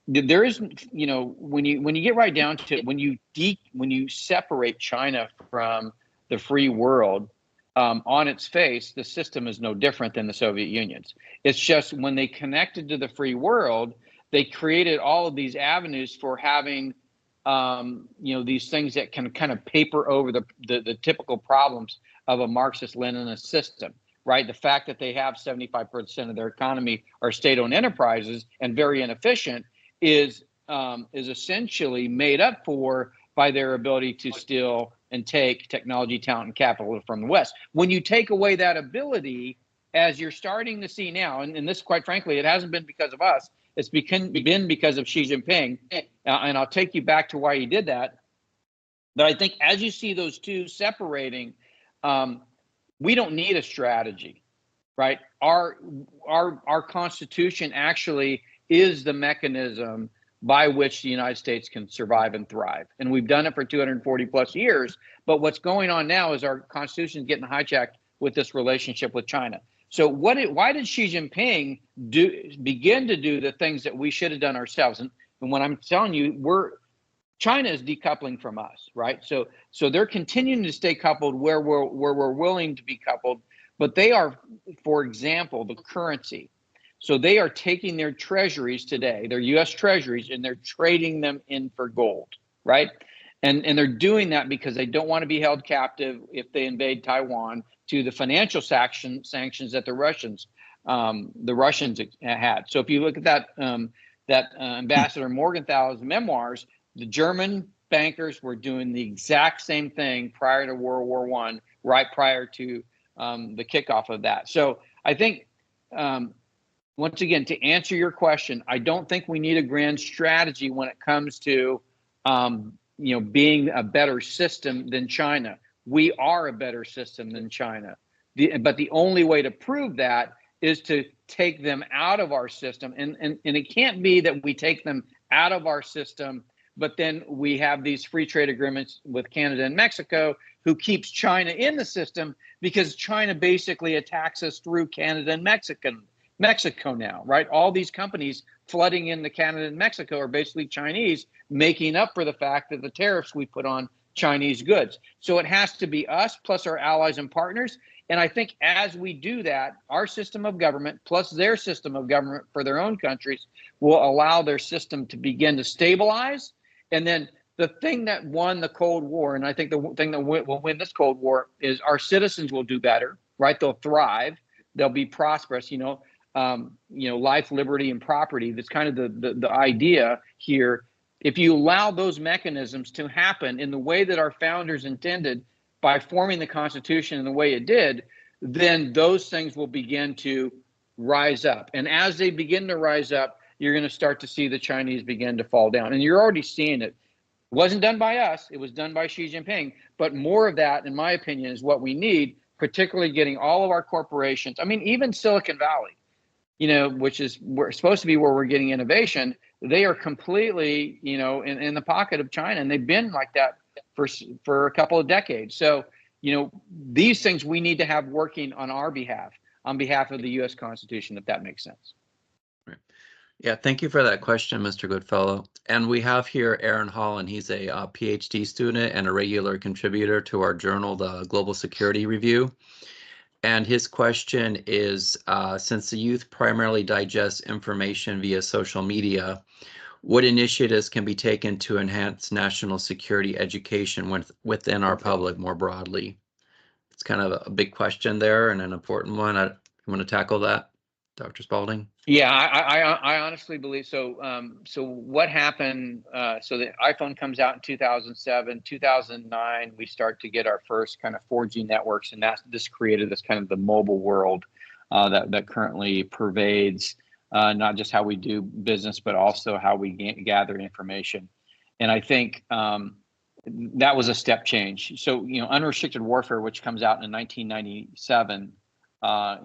there isn't, when you get right down to it, when you separate China from the free world, on its face, the system is no different than the Soviet Union's. It's just when they connected to the free world, they created all of these avenues for having these things that can kind of paper over the typical problems of a Marxist-Leninist system, right? The fact that they have 75% of their economy are state-owned enterprises and very inefficient is essentially made up for by their ability to steal and take technology, talent, and capital from the West. When you take away that ability, as you're starting to see now, and this, quite frankly, it hasn't been because of us, it's been because of Xi Jinping, and I'll take you back to why he did that. But I think as you see those two separating, we don't need a strategy, right? Our Constitution actually is the mechanism by which the United States can survive and thrive. And we've done it for 240 plus years. But what's going on now is our Constitution is getting hijacked with this relationship with China. So why did Xi Jinping begin to do the things that we should have done ourselves? And when I'm telling you, China is decoupling from us, right? So they're continuing to stay coupled where we're willing to be coupled, but they are, for example, the currency. So they are taking their treasuries today, their U.S. treasuries, and they're trading them in for gold, right? And they're doing that because they don't want to be held captive if they invade Taiwan to the financial sanctions that the Russians had. So if you look at that Ambassador Morgenthal's memoirs, the German bankers were doing the exact same thing prior to World War I, right prior to the kickoff of that. So I think, once again, to answer your question, I don't think we need a grand strategy when it comes to being a better system than China. We are a better system than China. But the only way to prove that is to take them out of our system. And it can't be that we take them out of our system, but then we have these free trade agreements with Canada and Mexico, who keeps China in the system because China basically attacks us through Canada and Mexico now, right? All these companies flooding into Canada and Mexico are basically Chinese, making up for the fact that the tariffs we put on Chinese goods. So it has to be us plus our allies and partners. And I think as we do that, our system of government plus their system of government for their own countries will allow their system to begin to stabilize. And then the thing that won the Cold War, and I think the thing that will win this Cold War, is our citizens will do better, right? They'll thrive. They'll be prosperous, life, liberty, and property. That's kind of the idea here. If you allow those mechanisms to happen in the way that our founders intended by forming the Constitution in the way it did, then those things will begin to rise up. And as they begin to rise up, you're going to start to see the Chinese begin to fall down. And you're already seeing it. It wasn't done by us. It was done by Xi Jinping. But more of that, in my opinion, is what we need, particularly getting all of our corporations. I mean, even Silicon Valley, which is supposed to be where we're getting innovation. They are completely, in the pocket of China. And they've been like that for a couple of decades. So, these things we need to have working on our behalf, on behalf of the U.S. Constitution, if that makes sense. Right. Yeah, thank you for that question, Mr. Goodfellow. And we have here Aaron Holland. He's a PhD student and a regular contributor to our journal, the Global Security Review. And his question is, since the youth primarily digest information via social media, what initiatives can be taken to enhance national security education within our public more broadly? It's kind of a big question there and an important one. You want to tackle that, Dr. Spalding? Yeah, I honestly believe so. So what happened? So the iPhone comes out in 2007, 2009. We start to get our first kind of 4G networks, and this created this kind of the mobile world that currently pervades not just how we do business, but also how we gather information. And I think that was a step change. So unrestricted warfare, which comes out in 1997.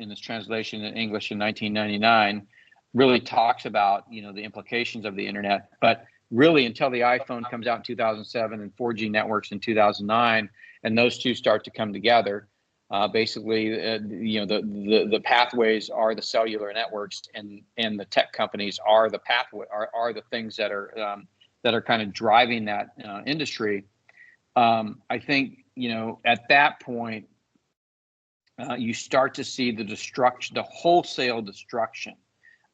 In this translation in English in 1999, really talks about the implications of the internet. But really, until the iPhone comes out in 2007 and 4G networks in 2009, and those two start to come together, basically, the pathways are the cellular networks, and the tech companies are the pathway, are the things that are kind of driving that industry. I think at that point. You start to see the wholesale destruction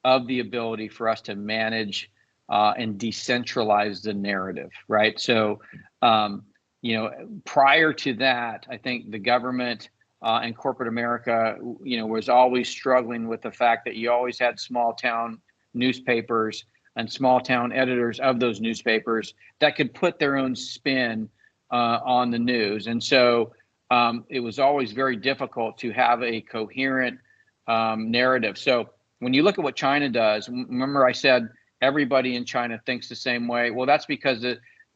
of the ability for us to manage and decentralize the narrative, right? So, prior to that, I think the government and corporate America, was always struggling with the fact that you always had small town newspapers and small town editors of those newspapers that could put their own spin on the news. And so, it was always very difficult to have a coherent narrative. So when you look at what China does, remember I said everybody in China thinks the same way. Well, that's because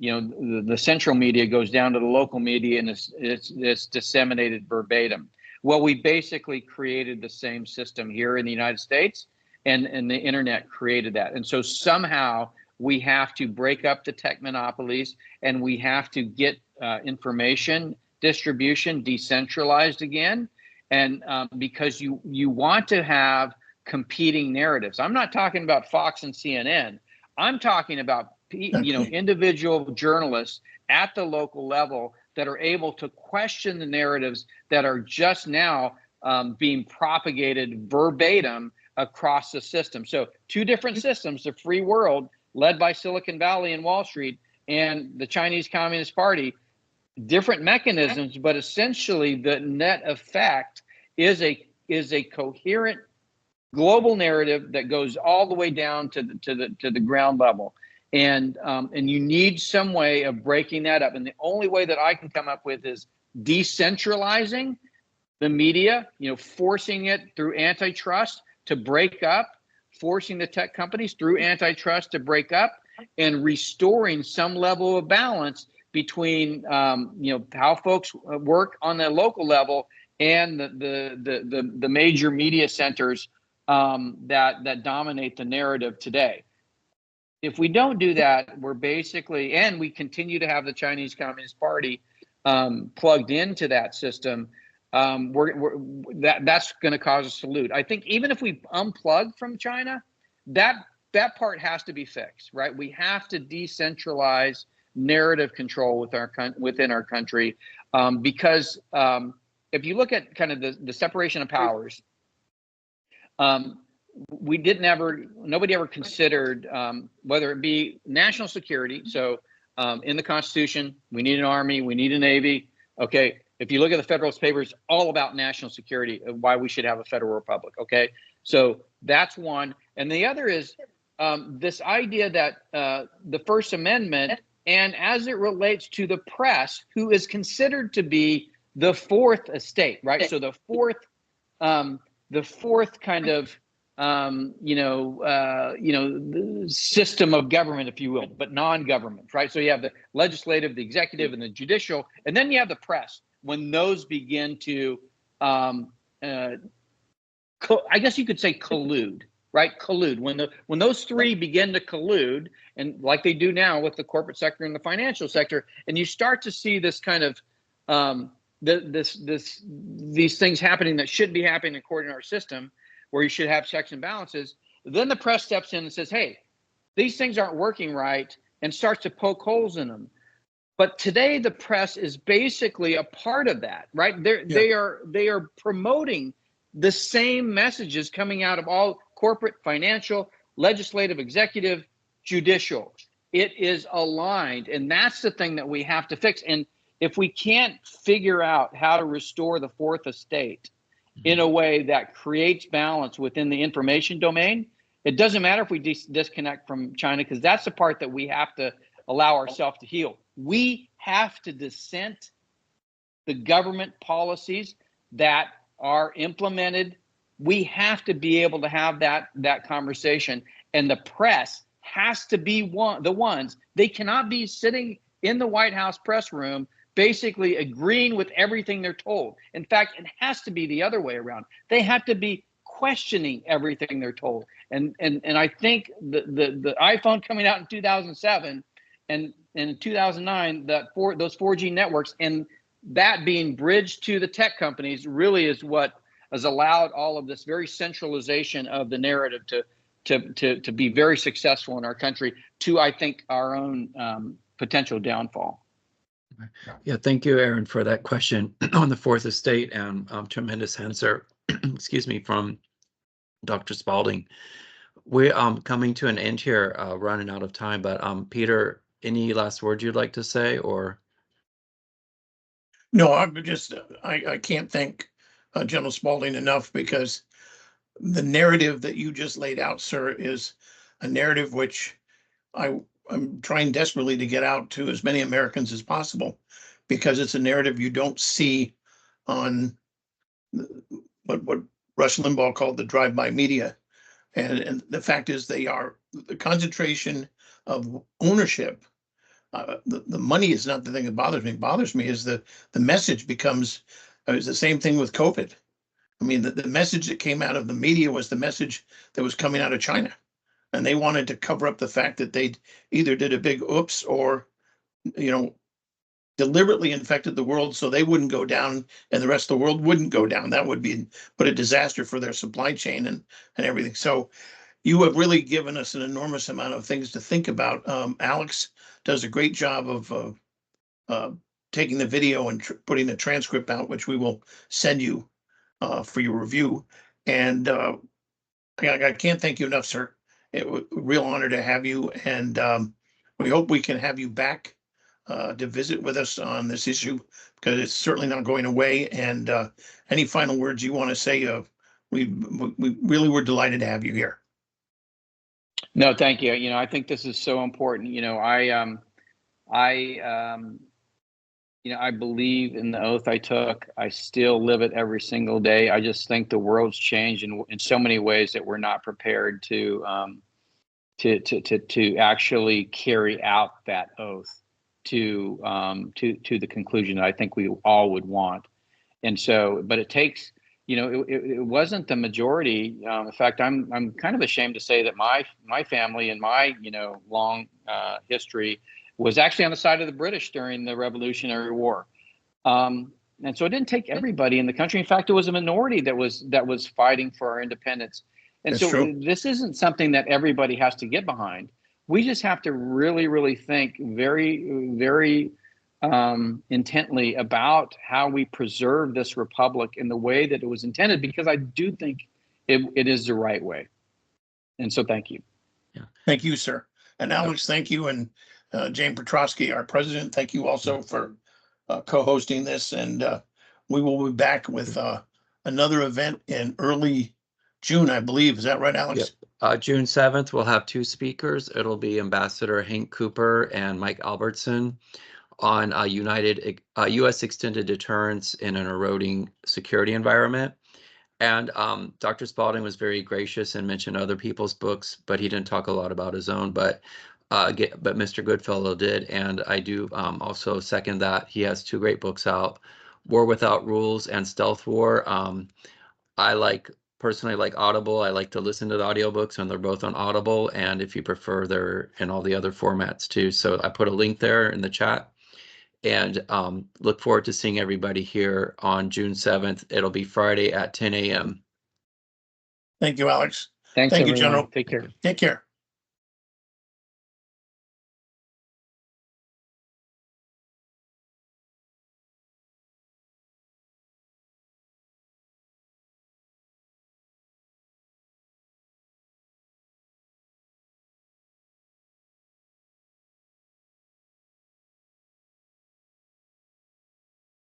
the central media goes down to the local media, and it's disseminated verbatim. Well, we basically created the same system here in the United States, and the internet created that. And so somehow we have to break up the tech monopolies, and we have to get information distribution decentralized again. And because you want to have competing narratives. I'm not talking about Fox and CNN. I'm talking about individual journalists at the local level that are able to question the narratives that are just now being propagated verbatim across the system. So two different systems, the free world led by Silicon Valley and Wall Street, and the Chinese Communist Party, different mechanisms, but essentially the net effect is a coherent global narrative that goes all the way down to the ground level. And you need some way of breaking that up. And the only way that I can come up with is decentralizing the media, forcing it through antitrust to break up, forcing the tech companies through antitrust to break up, and restoring some level of balance between how folks work on the local level and the major media centers that dominate the narrative today. If we don't do that, we're basically, and we continue to have the Chinese Communist Party plugged into that system, that's going to cause us to lose. I think even if we unplug from China, that part has to be fixed, right? We have to decentralize narrative control within our country, because if you look at kind of the separation of powers, nobody ever considered whether it be national security. So in the Constitution, we need an army, we need a navy. Okay, if you look at the Federalist Papers, all about national security, why we should have a federal republic. Okay, so that's one. And the other is this idea that the First Amendment, and as it relates to the press, who is considered to be the fourth estate, right? So the fourth kind of system of government, if you will, but non-government, right? So you have the legislative, the executive, and the judicial, and then you have the press. When those begin to, I guess you could say collude, right? Collude. When those three begin to collude, and like they do now with the corporate sector and the financial sector, and you start to see this kind of these things happening that shouldn't be happening according to our system, where you should have checks and balances, then the press steps in and says, hey, these things aren't working right, and starts to poke holes in them. But today the press is basically a part of that, right? They are promoting the same messages coming out of all corporate, financial, legislative, executive, judicial. It is aligned, and that's the thing that we have to fix. And if we can't figure out how to restore the fourth estate in a way that creates balance within the information domain, it doesn't matter if we disconnect from China, because that's the part that we have to allow ourselves to heal. We have to dissent the government policies that are implemented. We have to be able to have that conversation, and the press has to be the ones. They cannot be sitting in the White House press room basically agreeing with everything they're told. In fact, it has to be the other way around. They have to be questioning everything they're told. And I think the iPhone coming out in 2007 and in 2009, those 4G networks, and that being bridged to the tech companies, really is what has allowed all of this very centralization of the narrative to be very successful in our country, to, I think, our own potential downfall. Yeah, thank you, Aaron, for that question on the fourth estate, and tremendous answer, excuse me, from Dr. Spalding. We're coming to an end here, running out of time, but Peter, any last words you'd like to say, or? No, I can't thank General Spalding enough, because the narrative that you just laid out, sir, is a narrative which I'm trying desperately to get out to as many Americans as possible, because it's a narrative you don't see on what Rush Limbaugh called the drive-by media. And the fact is, they are the concentration of ownership the money is not the thing that bothers me. What bothers me is the message becomes, it's the same thing with COVID. I mean, the message that came out of the media was the message that was coming out of China. And they wanted to cover up the fact that they either did a big oops or, deliberately infected the world so they wouldn't go down and the rest of the world wouldn't go down. That would be a disaster for their supply chain and everything. So you have really given us an enormous amount of things to think about. Alex does a great job of taking the video and putting the transcript out, which we will send you for your review. And I can't thank you enough, sir. It was a real honor to have you, and we hope we can have you back to visit with us on this issue, because it's certainly not going away. And any final words you want to say? We really were delighted to have you here. No, thank you. I think this is so important. I believe in the oath I took. I still live it every single day. I just think the world's changed in so many ways that we're not prepared to actually carry out that oath to the conclusion that I think we all would want. And so, but it takes, it wasn't the majority. In fact, I'm kind of ashamed to say that my family and my long history was actually on the side of the British during the Revolutionary War. And so it didn't take everybody in the country. In fact, it was a minority that was fighting for our independence. And That's so true. This isn't something that everybody has to get behind. We just have to really, really think very, very intently about how we preserve this republic in the way that it was intended, because I do think it is the right way. And so thank you. Yeah. Thank you, sir. And Alex, thank you. And Jane Petrosky, our president, thank you also for co-hosting this. And we will be back with another event in early June, I believe. Is that right, Alex? Yep. June 7th, we'll have two speakers. It'll be Ambassador Hank Cooper and Mike Albertson on U.S. extended deterrence in an eroding security environment. And Dr. Spalding was very gracious and mentioned other people's books, but he didn't talk a lot about his own. But Mr. Goodfellow did, and I do also second that. He has two great books out, War Without Rules and Stealth War. I personally like Audible. I like to listen to the audiobooks, and they're both on Audible. And if you prefer, they're in all the other formats too. So I put a link there in the chat. And look forward to seeing everybody here on June 7th. It'll be Friday at 10 a.m. Thank you, Alex. Thanks, Thank you, everyone. General. Take care. Take care.